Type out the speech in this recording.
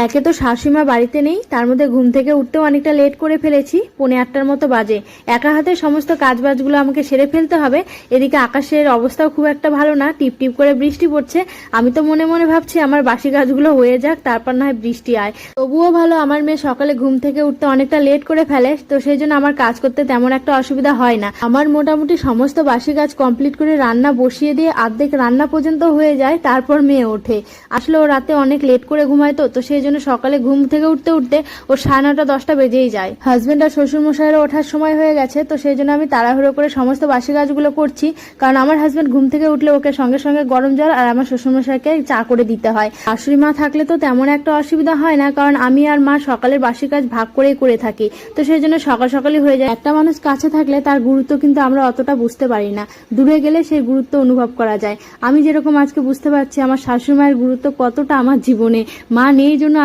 একে তো শাশুড়িমা বাড়িতে নেই, তার মধ্যে ঘুম থেকে উঠতেও অনেকটা লেট করে ফেলেছি, 7:45টার মতো বাজে। একা হাতে সমস্ত কাজবাজগুলো আমাকে সেরে ফেলতে হবে। এদিকে আকাশের অবস্থাও খুব একটা ভালো না, টিপ টিপ করে বৃষ্টি পড়ছে। আমি তো মনে মনে ভাবছি আমার বাসি কাজগুলো হয়ে যাক, তারপর না হয় বৃষ্টি আয়। তবুও ভালো আমার মেয়ে সকালে ঘুম থেকে উঠতে অনেকটা লেট করে ফেলে, তো সেই জন্য আমার কাজ করতে তেমন একটা অসুবিধা হয় না। আমার মোটামুটি সমস্ত বাসি কাজ কমপ্লিট করে রান্না বসিয়ে দিয়ে অর্ধেক রান্না পর্যন্ত হয়ে যায়, তারপর মেয়ে ওঠে। আসলে ও রাতে অনেক লেট করে ঘুমায়, তো সেই জন্য সকালে ঘুম থেকে উঠতে উঠতে ওর 9:30 10টা বেজেই যায়। হাজবেন্ড আর শ্বশুর মশাইয়েরও ওঠার সময় হয়ে গেছে, তো সেই জন্য আমি তাড়াহুড়ো করে সমস্ত বাসি কাজগুলো করছি। কারণ আমার হাজবেন্ড ঘুম থেকে উঠলে ওকে সঙ্গে সঙ্গে গরম জল আর আমার শ্বশুর মশাইকে চা করে দিতে হয়। শাশুড়ি মা থাকলে তো তেমন একটা অসুবিধা হয় না, কারণ আমি আর মা সকালের বাসি কাজ ভাগ করেই করে থাকি, তো সেই জন্য সকাল সকালই হয়ে যায়। একটা মানুষ কাছে থাকলে তার গুরুত্ব কিন্তু আমরা অতটা বুঝতে পারি না, দূরে গেলে সেই গুরুত্ব অনুভব করা যায়। আমি যেরকম আজকে বুঝতে পারছি আমার শাশুড়ি মায়ের গুরুত্ব কতটা আমার জীবনে। মা নেই জন্য